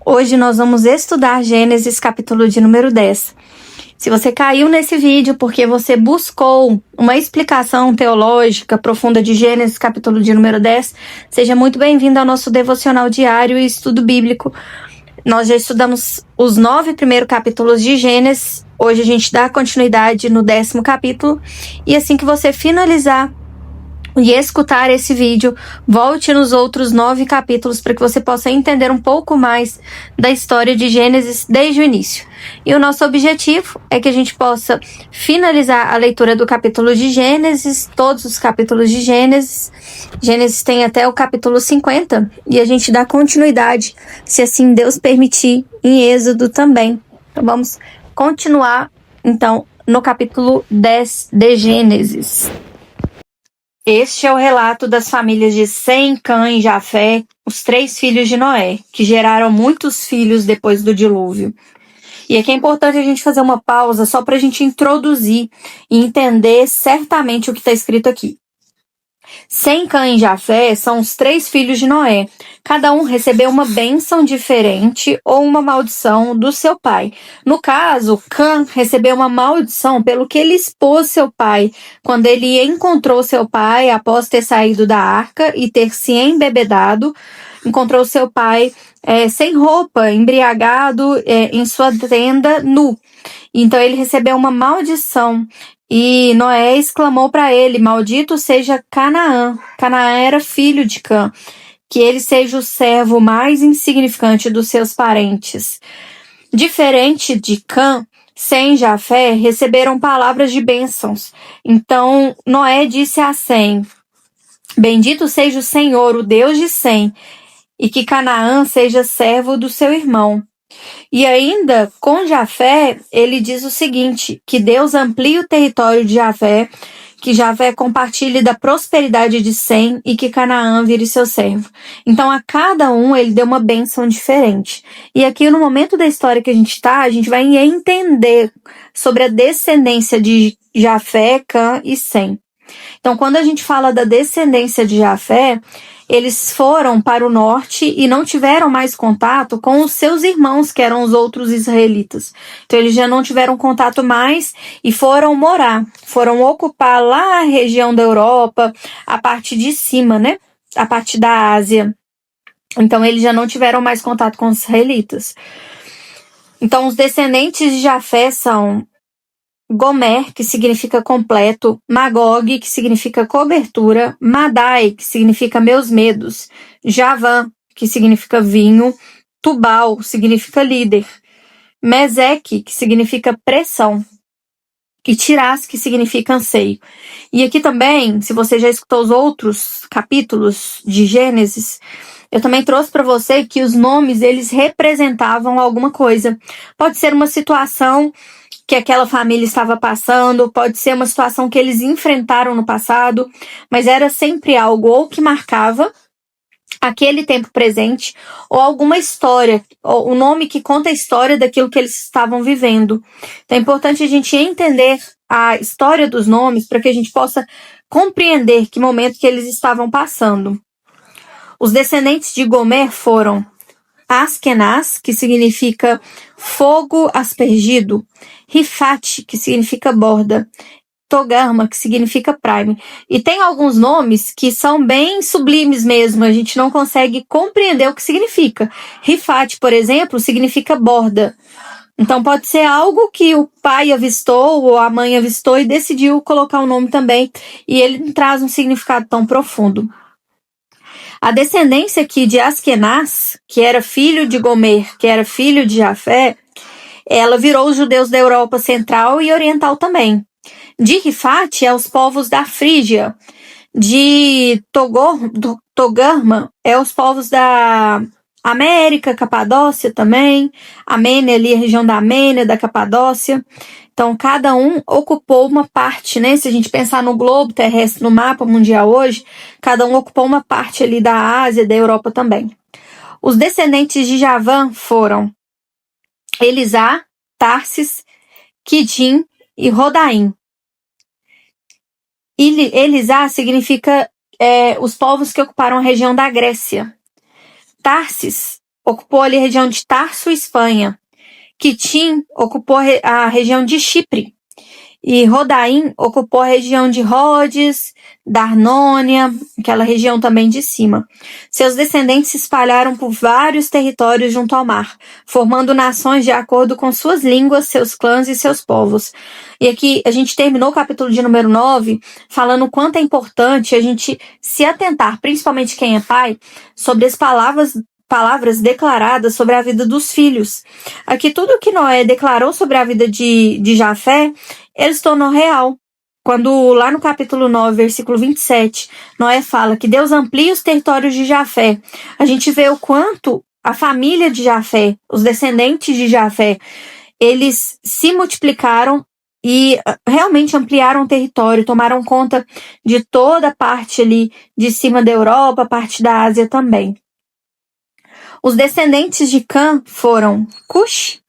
Hoje nós vamos estudar Gênesis capítulo de número 10. Se você caiu nesse vídeo porque você buscou uma explicação teológica profunda de Gênesis capítulo de número 10, seja muito bem-vindo ao nosso devocional diário e estudo bíblico. Nós já estudamos os 9 primeiros capítulos de Gênesis. Hoje a gente dá continuidade no 10º capítulo. E assim que você finalizar e escutar esse vídeo, volte nos outros 9 capítulos para que você possa entender um pouco mais da história de Gênesis desde o início. E o nosso objetivo é que a gente possa finalizar a leitura do capítulo de Gênesis, todos os capítulos de Gênesis. Gênesis tem até o capítulo 50 e a gente dá continuidade, se assim Deus permitir, em Êxodo também. Então vamos continuar então no capítulo 10 de Gênesis. Este é o relato das famílias de Sem, Cã e Jafé, os 3 filhos de Noé, que geraram muitos filhos depois do dilúvio. E aqui é importante a gente fazer uma pausa só para a gente introduzir e entender certamente o que está escrito aqui. Sem, Cã e Jafé são os 3 filhos de Noé. Cada um recebeu uma bênção diferente ou uma maldição do seu pai. No caso, Cã recebeu uma maldição pelo que ele expôs seu pai quando ele encontrou seu pai após ter saído da arca e ter se embebedado. Encontrou seu pai sem roupa, embriagado em sua tenda, nu. Então ele recebeu uma maldição. E Noé exclamou para ele: maldito seja Canaã. Canaã era filho de Cã. Que ele seja o servo mais insignificante dos seus parentes. Diferente de Cã, Sem e Jafé receberam palavras de bênçãos. Então Noé disse a Sem: bendito seja o Senhor, o Deus de Sem, e que Canaã seja servo do seu irmão. E ainda, com Jafé, ele diz o seguinte: que Deus amplie o território de Jafé, que Jafé compartilhe da prosperidade de Sem e que Canaã vire seu servo. Então, a cada um, ele deu uma bênção diferente. E aqui, no momento da história que a gente está, a gente vai entender sobre a descendência de Jafé, Cã e Sem. Então, quando a gente fala da descendência de Jafé, eles foram para o norte e não tiveram mais contato com os seus irmãos, que eram os outros israelitas. Então, eles já não tiveram contato mais e foram ocupar lá a região da Europa, a parte de cima, né? A parte da Ásia. Então, eles já não tiveram mais contato com os israelitas. Então, os descendentes de Jafé são Gomer, que significa completo, Magog, que significa cobertura, Madai, que significa meus medos, Javã, que significa vinho, Tubal, significa líder, Meseque, que significa pressão, e Tirás, que significa anseio. E aqui também, se você já escutou os outros capítulos de Gênesis, eu também trouxe para você que os nomes, eles representavam alguma coisa. Pode ser uma situação que aquela família estava passando, pode ser uma situação que eles enfrentaram no passado, mas era sempre algo ou que marcava aquele tempo presente, ou alguma história, ou o nome que conta a história daquilo que eles estavam vivendo. Então é importante a gente entender a história dos nomes para que a gente possa compreender que momento que eles estavam passando. Os descendentes de Gomer foram Askenaz, que significa fogo aspergido, Rifate, que significa borda, Togarma, que significa prime. E tem alguns nomes que são bem sublimes mesmo, a gente não consegue compreender o que significa. Rifate, por exemplo, significa borda. Então pode ser algo que o pai avistou ou a mãe avistou e decidiu colocar o nome também, e ele traz um significado tão profundo. A descendência aqui de Askenaz, que era filho de Gomer, que era filho de Jafé, ela virou os judeus da Europa Central e Oriental também. De Rifate é os povos da Frígia. De Togarma é os povos da América, Capadócia também. Amênia ali, a região da Amênia, da Capadócia. Então, cada um ocupou uma parte, né? Se a gente pensar no globo terrestre, no mapa mundial hoje, cada um ocupou uma parte ali da Ásia, da Europa também. Os descendentes de Javã foram Elisá, Tarsis, Quidim e Rodaim. Elisá significa os povos que ocuparam a região da Grécia. Tarsis ocupou ali a região de Tarso, Espanha. Quitim ocupou a região de Chipre. E Rodaim ocupou a região de Rhodes, da Arnônia, aquela região também de cima. Seus descendentes se espalharam por vários territórios junto ao mar, formando nações de acordo com suas línguas, seus clãs e seus povos. E aqui a gente terminou o capítulo de número 9 falando o quanto é importante a gente se atentar, principalmente quem é pai, sobre as palavras declaradas sobre a vida dos filhos. Aqui tudo que Noé declarou sobre a vida de Jafé, ele se tornou real. Quando lá no capítulo 9, versículo 27, Noé fala que Deus amplia os territórios de Jafé, a gente vê o quanto a família de Jafé, os descendentes de Jafé, eles se multiplicaram e realmente ampliaram o território, tomaram conta de toda a parte ali de cima da Europa, parte da Ásia também. Os descendentes de Cã foram Cush,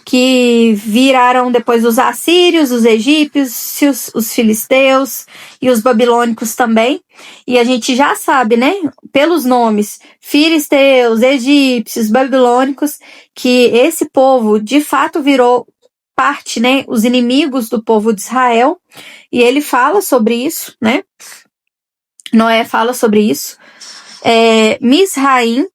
que viraram depois os assírios, os egípcios, os filisteus e os babilônicos também. E a gente já sabe, né, pelos nomes, filisteus, egípcios, babilônicos, que esse povo de fato virou parte, né, os inimigos do povo de Israel. E ele fala sobre isso, né? Noé fala sobre isso. Misraim,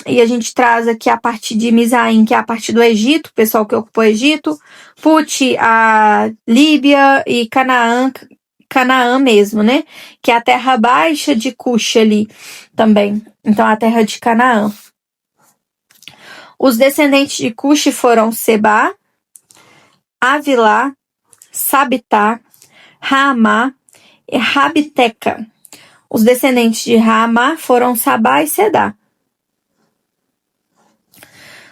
e a gente traz aqui a parte de Misaim, que é a parte do Egito, o pessoal que ocupou o Egito, Put, a Líbia e Canaã mesmo, né? Que é a terra baixa de Cush ali também. Então, a terra de Canaã. Os descendentes de Cush foram Seba, Avilá, Sabitá, Raamá e Rabiteca. Os descendentes de Raamá foram Sabá e Sedá.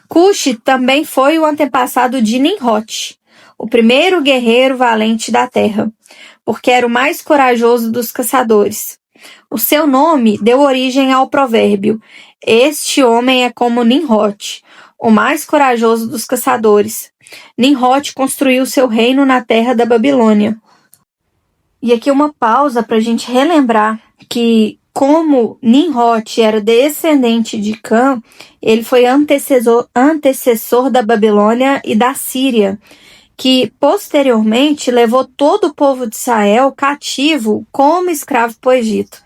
Cush também foi o antepassado de Nimrod, o primeiro guerreiro valente da terra, porque era o mais corajoso dos caçadores. O seu nome deu origem ao provérbio: este homem é como Nimrod, o mais corajoso dos caçadores. Nimrod construiu seu reino na terra da Babilônia. E aqui uma pausa para a gente relembrar que, como Nimrod era descendente de Cã, ele foi antecessor da Babilônia e da Síria, que posteriormente levou todo o povo de Israel cativo como escravo para o Egito.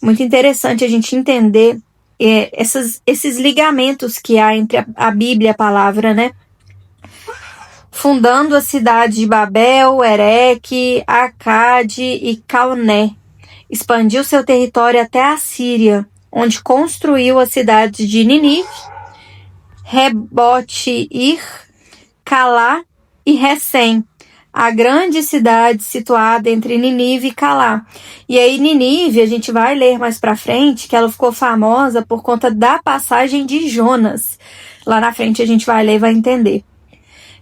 Muito interessante a gente entender esses ligamentos que há entre a Bíblia e a palavra, né? Fundando a cidade de Babel, Ereque, Acade e Calné. Expandiu seu território até a Síria, onde construiu as cidades de Ninive, Rebote-ir, Calá e Recém, a grande cidade situada entre Ninive e Calá. E aí Ninive, a gente vai ler mais pra frente, que ela ficou famosa por conta da passagem de Jonas. Lá na frente a gente vai ler e vai entender.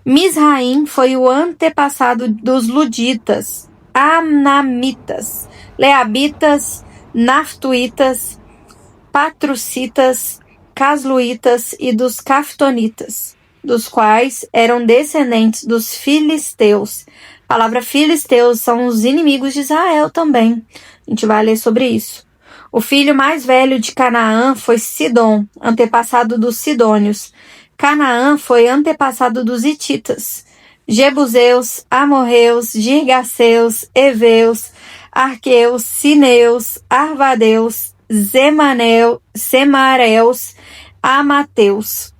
Misraim foi o antepassado dos Luditas, Anamitas, Leabitas, Naftuitas, Patrucitas, Casluitas e dos Caftonitas, dos quais eram descendentes dos filisteus. A palavra filisteus são os inimigos de Israel também. A gente vai ler sobre isso. O filho mais velho de Canaã foi Sidom, antepassado dos sidônios. Canaã foi antepassado dos hititas, jebuseus, amorreus, girgaceus, heveus, arqueus, sineus, arvadeus, semareus, amateus.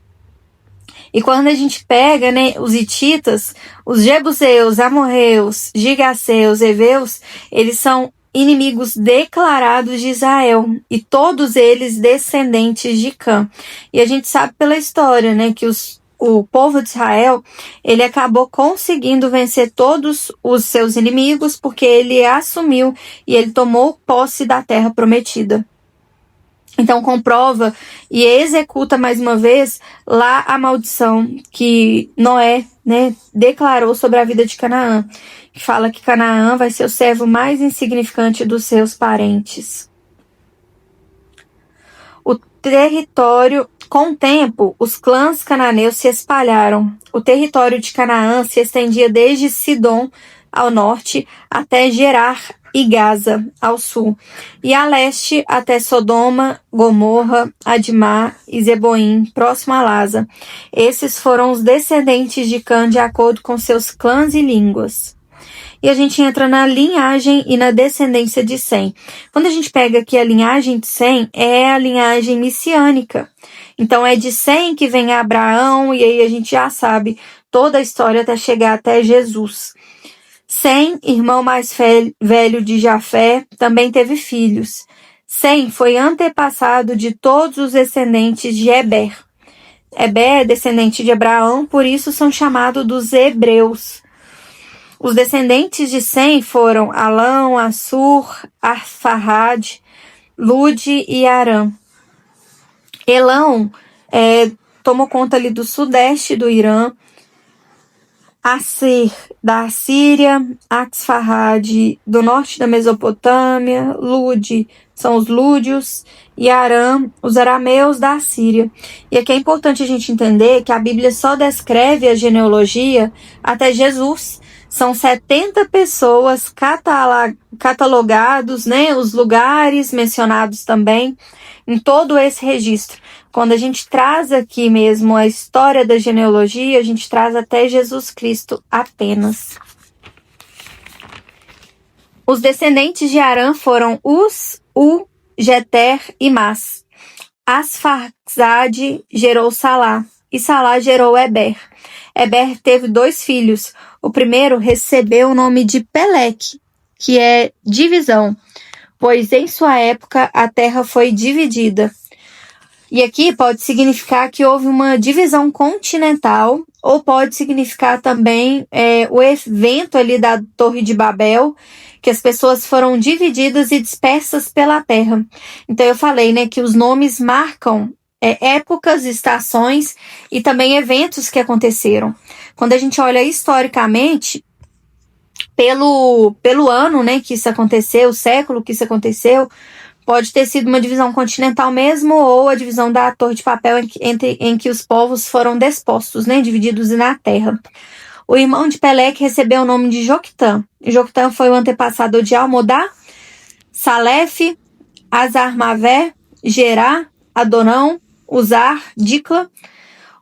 E quando a gente pega, né, os hititas, os jebuseus, amorreus, gigaceus, heveus, eles são inimigos declarados de Israel, e todos eles descendentes de Cã. E a gente sabe pela história, né, que o povo de Israel, ele acabou conseguindo vencer todos os seus inimigos, porque ele assumiu e ele tomou posse da terra prometida. Então comprova e executa mais uma vez lá a maldição que Noé, né, declarou sobre a vida de Canaã, que fala que Canaã vai ser o servo mais insignificante dos seus parentes. O território, com o tempo, os clãs cananeus se espalharam. O território de Canaã se estendia desde Sidom ao norte até Gerar, e Gaza, ao sul, e a leste até Sodoma, Gomorra, Admá e Zeboim, próximo a Lasa. Esses foram os descendentes de Cã de acordo com seus clãs e línguas. E a gente entra na linhagem e na descendência de Sem. Quando a gente pega aqui a linhagem de Sem, é a linhagem messiânica. Então é de Sem que vem Abraão, e aí a gente já sabe toda a história até chegar até Jesus. Sem, irmão mais velho de Jafé, também teve filhos. Sem foi antepassado de todos os descendentes de Eber. Eber é descendente de Abraão, por isso são chamados dos hebreus. Os descendentes de Sem foram Alão, Assur, Arfarrad, Lude e Arã. Elão tomou conta ali do sudeste do Irã, Assir da Assíria, Axfarrad do norte da Mesopotâmia, Lude são os lúdios e Arã, os arameus da Assíria. E aqui é importante a gente entender que a Bíblia só descreve a genealogia até Jesus. São 70 pessoas catalogados, né, os lugares mencionados também em todo esse registro. Quando a gente traz aqui mesmo a história da genealogia, a gente traz até Jesus Cristo apenas. Os descendentes de Arã foram Uz, U, Jeter e Mas. Asfaxade gerou Salá, e Salá gerou Eber. Eber teve 2 filhos. O primeiro recebeu o nome de Peleque, que é divisão, pois em sua época a terra foi dividida. E aqui pode significar que houve uma divisão continental, ou pode significar também o evento ali da Torre de Babel, que as pessoas foram divididas e dispersas pela terra. Então eu falei, né, que os nomes marcam épocas, estações e também eventos que aconteceram. Quando a gente olha historicamente, pelo ano, né, que isso aconteceu, o século que isso aconteceu, pode ter sido uma divisão continental mesmo, ou a divisão da Torre de Papel em que os povos foram despostos, né, divididos na terra. O irmão de Peleque recebeu o nome de Joctã. Joctã foi o antepassado de Almodá, Salef, Azarmavé, Gerá, Adorão, Uzar, Dicla,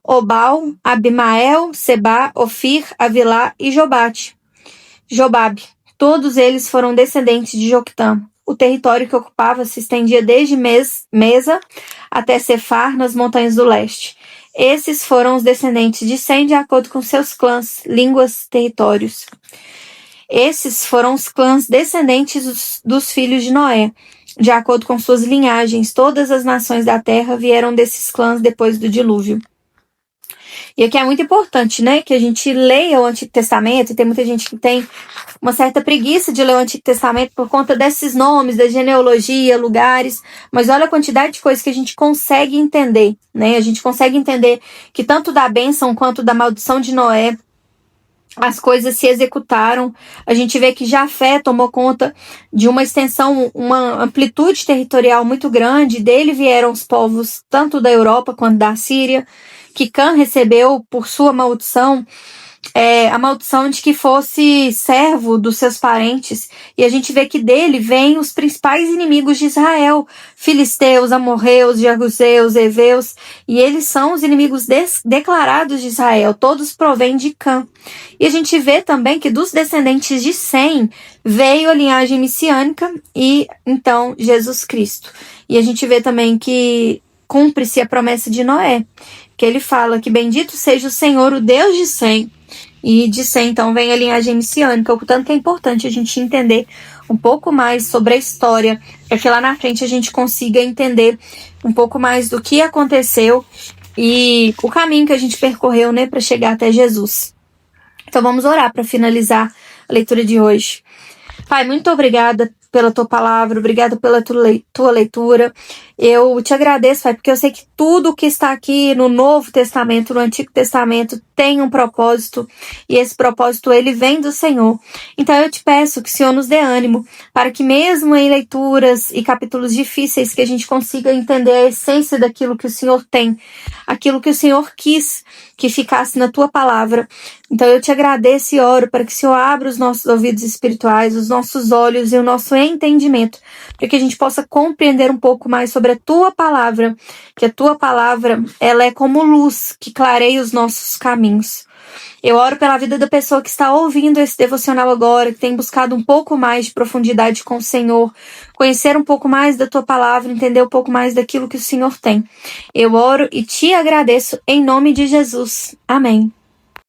Obal, Abimael, Sebá, Ofir, Avilá e Jobabe. Todos eles foram descendentes de Joctã. O território que ocupava se estendia desde Mesa até Cefar, nas montanhas do leste. Esses foram os descendentes de Sem, de acordo com seus clãs, línguas, territórios. Esses foram os clãs descendentes dos filhos de Noé. De acordo com suas linhagens, todas as nações da terra vieram desses clãs depois do dilúvio. E aqui é muito importante, né, que a gente leia o Antigo Testamento, e tem muita gente que tem uma certa preguiça de ler o Antigo Testamento por conta desses nomes, da genealogia, lugares, mas olha a quantidade de coisas que a gente consegue entender, né, a gente consegue entender que tanto da bênção quanto da maldição de Noé, as coisas se executaram. A gente vê que Jafé tomou conta de uma extensão, uma amplitude territorial muito grande. Dele vieram os povos tanto da Europa quanto da Síria, que Cã recebeu por sua maldição, a maldição de que fosse servo dos seus parentes. E a gente vê que dele vêm os principais inimigos de Israel, filisteus, amorreus, jebuseus, heveus, e eles são os inimigos declarados de Israel, todos provêm de Cã. E a gente vê também que dos descendentes de Sem veio a linhagem messiânica e então Jesus Cristo. E a gente vê também que cumpre-se a promessa de Noé, que ele fala que bendito seja o Senhor, o Deus de Sem. E de Sem, então, vem a linhagem messiânica. Portanto, que é importante a gente entender um pouco mais sobre a história, para que lá na frente a gente consiga entender um pouco mais do que aconteceu e o caminho que a gente percorreu, né, para chegar até Jesus. Então, vamos orar para finalizar a leitura de hoje. Pai, muito obrigada pela tua palavra, obrigada pela tua leitura. Eu te agradeço, Pai, porque eu sei que tudo que está aqui no Novo Testamento, no Antigo Testamento, tem um propósito, e esse propósito, ele vem do Senhor. Então eu te peço que o Senhor nos dê ânimo, para que mesmo em leituras e capítulos difíceis, que a gente consiga entender a essência daquilo que o Senhor tem, aquilo que o Senhor quis que ficasse na tua palavra, Então eu te agradeço e oro para que o Senhor abra os nossos ouvidos espirituais, os nossos olhos e o nosso entendimento, para que a gente possa compreender um pouco mais sobre a Tua Palavra, que a Tua Palavra, ela é como luz que clareia os nossos caminhos. Eu oro pela vida da pessoa que está ouvindo esse devocional agora, que tem buscado um pouco mais de profundidade com o Senhor, conhecer um pouco mais da Tua Palavra, entender um pouco mais daquilo que o Senhor tem. Eu oro e te agradeço em nome de Jesus. Amém.